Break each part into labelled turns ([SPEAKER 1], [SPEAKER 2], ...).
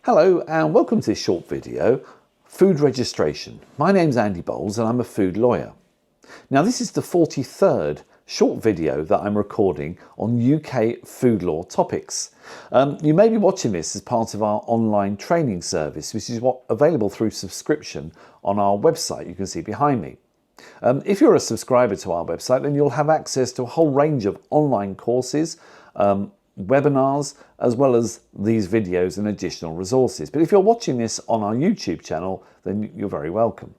[SPEAKER 1] Hello and welcome to this short video, Food Registration. My name's Andy Bowles and I'm a food lawyer. Now this is the 43rd short video that I'm recording on UK food law topics. You may be watching this as part of our online training service, which is available through subscription on our website you can see behind me. If you're a subscriber to our website, then you'll have access to a whole range of online courses, webinars, as well as these videos and additional resources. But if you're watching this on our YouTube channel, then you're very welcome.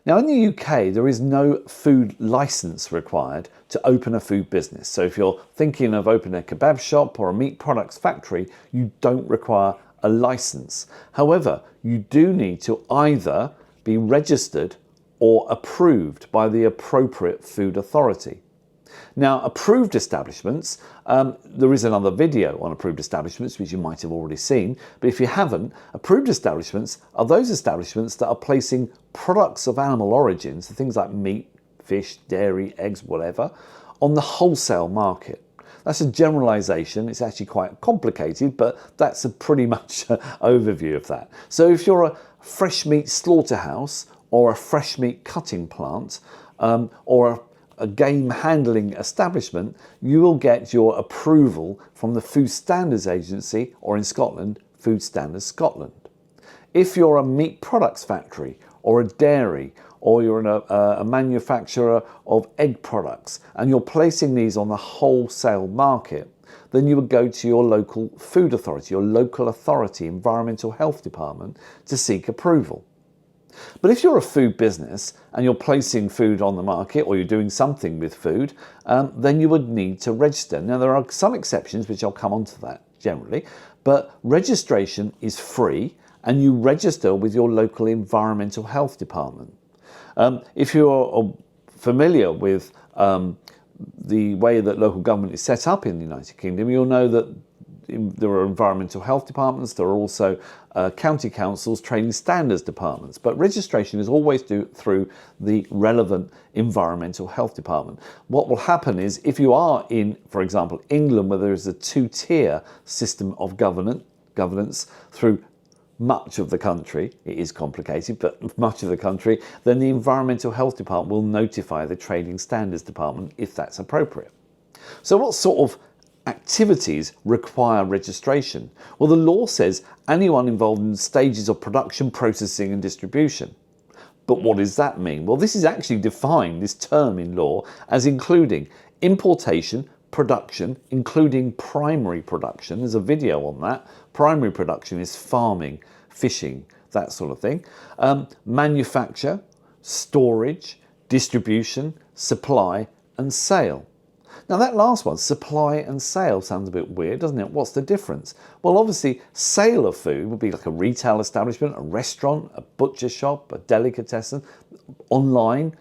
[SPEAKER 1] Now in the UK, there is no food license required to open a food business. So if you're thinking of opening a kebab shop or a meat products factory, you don't require a license. However, you do need to either be registered or approved by the appropriate food authority. Now, approved establishments, there is another video on approved establishments, which you might have already seen, but if you haven't, approved establishments are those establishments that are placing products of animal origins, so things like meat, fish, dairy, eggs, whatever, on the wholesale market. That's a generalisation. It's actually quite complicated, but that's a pretty much overview of that. So if you're a fresh meat slaughterhouse or a fresh meat cutting plant or a game handling establishment, you will get your approval from the Food Standards Agency, or in Scotland, Food Standards Scotland. If you're a meat products factory or a dairy, or you're a manufacturer of egg products and you're placing these on the wholesale market, then you would go to your local food authority, your local authority, environmental health department, to seek approval. But if you're a food business and you're placing food on the market or you're doing something with food, then you would need to register. Now there are some exceptions, which I'll come on to that generally, but registration is free and you register with your local environmental health department. If you're familiar with the way that local government is set up in the United Kingdom, you'll know that there are environmental health departments, there are also county councils, training standards departments, but registration is always through the relevant environmental health department. What will happen is if you are in, for example, England, where there is a two-tier system of governance through much of the country, it is complicated, but much of the country, then the environmental health department will notify the training standards department if that's appropriate. So what sort of activities require registration? Well, the law says anyone involved in stages of production, processing and distribution. But what does that mean? Well, this is actually defined, this term in law, as including importation, production, including primary production. There's a video on that. Primary production is farming, fishing, that sort of thing. Manufacture, storage, distribution, supply and sale. Now that last one, supply and sale, sounds a bit weird, doesn't it? What's the difference? Well, obviously, sale of food would be like a retail establishment, a restaurant, a butcher shop, a delicatessen. Online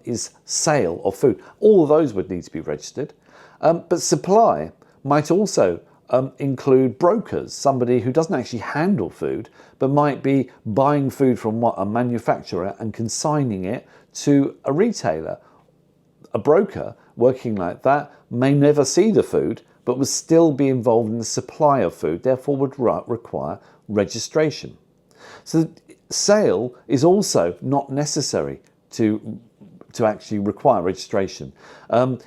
[SPEAKER 1] is sale of food. All of those would need to be registered. But supply might also include brokers, somebody who doesn't actually handle food, but might be buying food from a manufacturer and consigning it to a retailer. A broker working like that may never see the food, but would still be involved in the supply of food, therefore would require registration. So sale is also not necessary to actually require registration.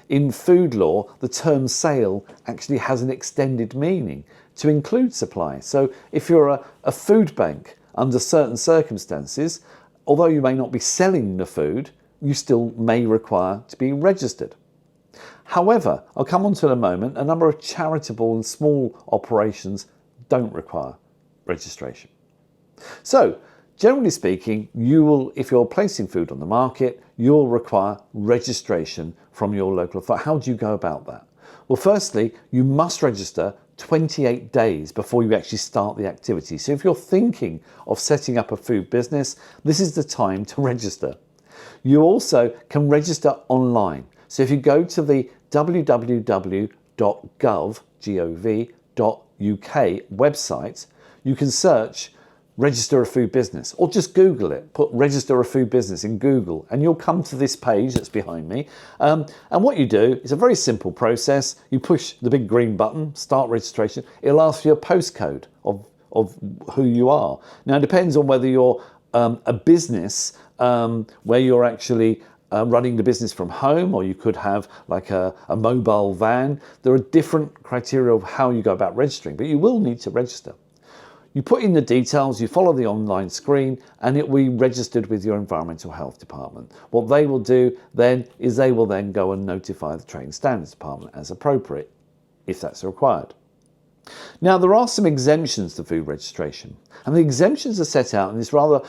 [SPEAKER 1] In food law, the term sale actually has an extended meaning to include supply. So if you're a food bank, under certain circumstances, although you may not be selling the food, you still may require to be registered. However, I'll come on to in a moment, a number of charitable and small operations don't require registration. So, generally speaking, if you're placing food on the market, you'll require registration from your local authority. How do you go about that? Well, firstly, you must register 28 days before you actually start the activity. So if you're thinking of setting up a food business, this is the time to register. You also can register online. So if you go to the www.gov.uk website, you can search register a food business, or just Google it, put register a food business in Google, and you'll come to this page that's behind me. And what you do is a very simple process. You push the big green button, start registration. It'll ask for your postcode of of who you are. Now, it depends on whether you're a business where you're actually running the business from home, or you could have like a mobile van. There are different criteria of how you go about registering, but you will need to register. You put in the details, you follow the online screen, and it will be registered with your environmental health department. What they will do then is they will then go and notify the Trade and Standards Department as appropriate, if that's required. Now, there are some exemptions to food registration, and the exemptions are set out in this rather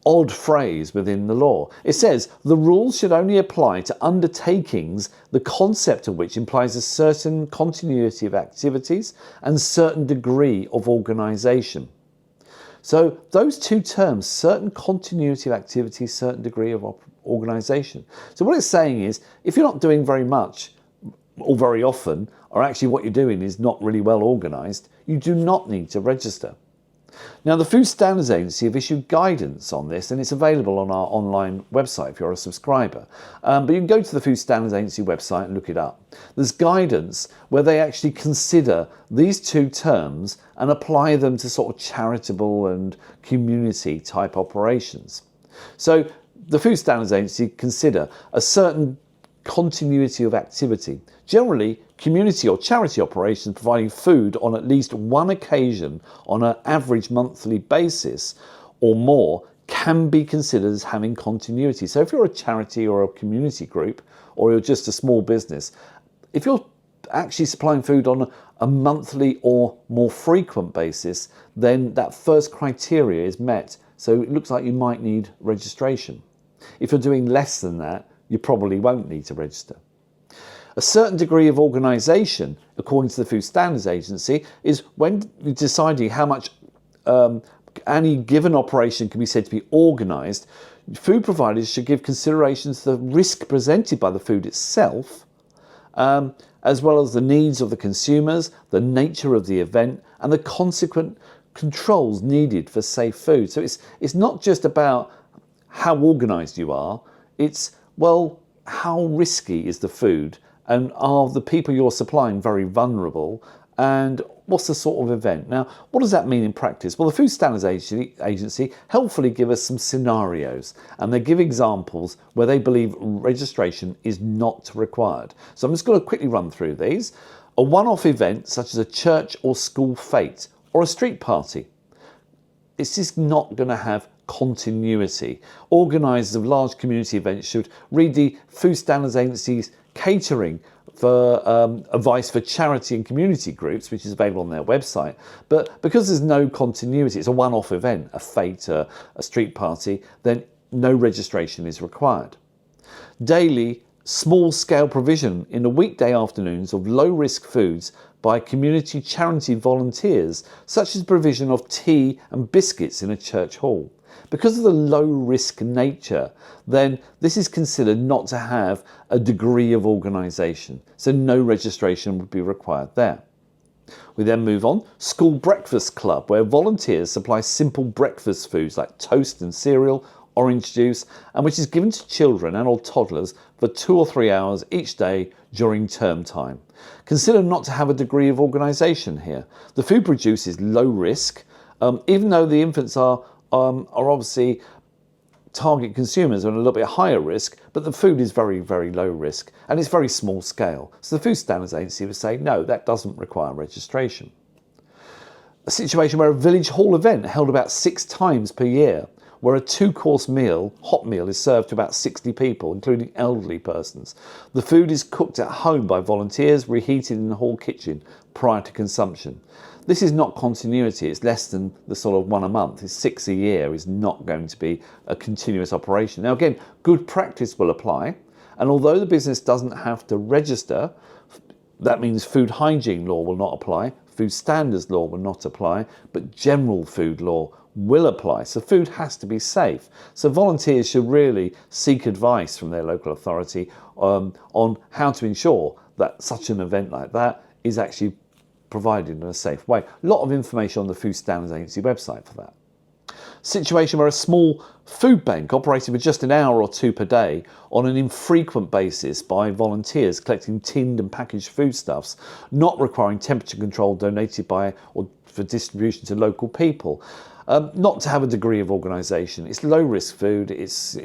[SPEAKER 1] odd phrase within the law. It says the rules should only apply to undertakings the concept of which implies a certain continuity of activities and certain degree of organisation. So those two terms, certain continuity of activity, certain degree of organisation. So what it's saying is, if you're not doing very much or very often, or actually what you're doing is not really well organised, you do not need to register. Now, the Food Standards Agency have issued guidance on this, and it's available on our online website if you're a subscriber. But you can go to the Food Standards Agency website and look it up. There's guidance where they actually consider these two terms and apply them to sort of charitable and community type operations. So the Food Standards Agency consider a certain continuity of activity. Generally, community or charity operations providing food on at least one occasion on an average monthly basis or more can be considered as having continuity. So if you're a charity or a community group, or you're just a small business, if you're actually supplying food on a monthly or more frequent basis, then that first criteria is met. So it looks like you might need registration. If you're doing less than that, you probably won't need to register. A certain degree of organisation, according to the Food Standards Agency, is when you're deciding how much any given operation can be said to be organised, food providers should give consideration to the risk presented by the food itself, as well as the needs of the consumers, the nature of the event, and the consequent controls needed for safe food. So it's not just about how organised you are, it's, well, how risky is the food, and are the people you're supplying very vulnerable, and what's the sort of event? Now, what does that mean in practice? Well, the Food Standards Agency helpfully give us some scenarios, and they give examples where they believe registration is not required. So I'm just going to quickly run through these. A one-off event such as a church or school fete or a street party. It's just not going to have continuity. Organisers of large community events should read the Food Standards Agency's catering for advice for charity and community groups, which is available on their website. But because there's no continuity, it's a one-off event, a fete, a street party, then no registration is required. Daily, small-scale provision in the weekday afternoons of low-risk foods by community charity volunteers, such as provision of tea and biscuits in a church hall. Because of the low-risk nature, then this is considered not to have a degree of organisation, so no registration would be required there. We then move on. School breakfast club, where volunteers supply simple breakfast foods like toast and cereal, orange juice, and which is given to children and or toddlers for 2 or 3 hours each day during term time. Consider not to have a degree of organisation here. The food produced is low risk, even though the infants are obviously target consumers are a little bit higher risk, but the food is very, very low risk and it's very small scale. So the Food Standards Agency would say, no, that doesn't require registration. A situation where a village hall event held about 6 times per year, where a 2-course meal, hot meal, is served to about 60 people, including elderly persons. The food is cooked at home by volunteers, reheated in the hall kitchen prior to consumption. This is not continuity, it's less than the sort of 1 a month. It's 6 a year, is not going to be a continuous operation. Now again, good practice will apply, and although the business doesn't have to register, that means food hygiene law will not apply, food standards law will not apply, but general food law will apply. So food has to be safe. So volunteers should really seek advice from their local authority on how to ensure that such an event like that is actually provided in a safe way. A lot of information on the Food Standards Agency website for that. Situation where a small food bank operated for just an hour or two per day on an infrequent basis by volunteers collecting tinned and packaged foodstuffs, not requiring temperature control, donated by or for distribution to local people. Not to have a degree of organisation. It's low risk food. It's,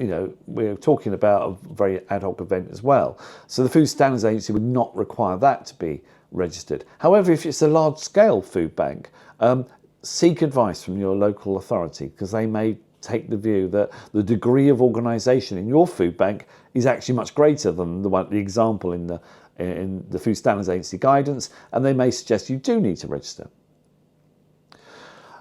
[SPEAKER 1] we're talking about a very ad hoc event as well. So the Food Standards Agency would not require that to be registered. However, if it's a large scale food bank, seek advice from your local authority, because they may take the view that the degree of organisation in your food bank is actually much greater than the example in the Food Standards Agency guidance, and they may suggest you do need to register.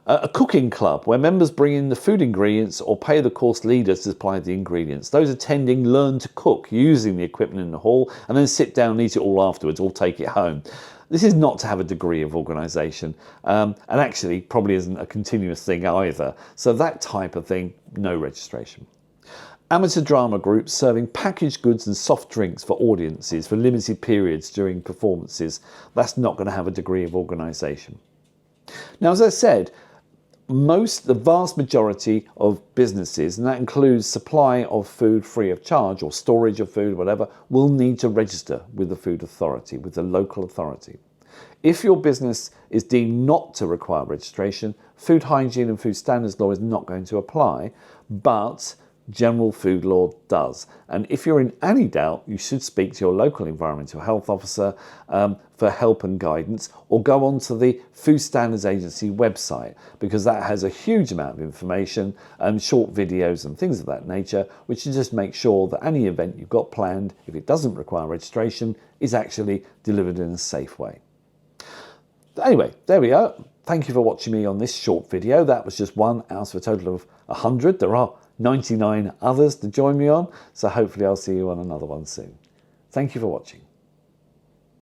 [SPEAKER 1] A cooking club where members bring in the food ingredients or pay the course leader to supply the ingredients. Those attending learn to cook using the equipment in the hall and then sit down and eat it all afterwards or take it home. This is not to have a degree of organisation, and actually probably isn't a continuous thing either. So that type of thing, no registration. Amateur drama groups serving packaged goods and soft drinks for audiences for limited periods during performances. That's not going to have a degree of organisation. Now, as I said, the vast majority of businesses, and that includes supply of food free of charge or storage of food, whatever, will need to register with the food authority, with the local authority. If your business is deemed not to require registration, food hygiene and food standards law is not going to apply, but general food law does. And if you're in any doubt, you should speak to your local environmental health officer for help and guidance, or go onto the Food Standards Agency website, because that has a huge amount of information and short videos and things of that nature, which should just make sure that any event you've got planned, if it doesn't require registration, is actually delivered in a safe way. Anyway, there we are. Thank you for watching me on this short video. That was just one out of a total of 100. There are 99 others to join me on, so hopefully I'll see you on another one soon. Thank you for watching.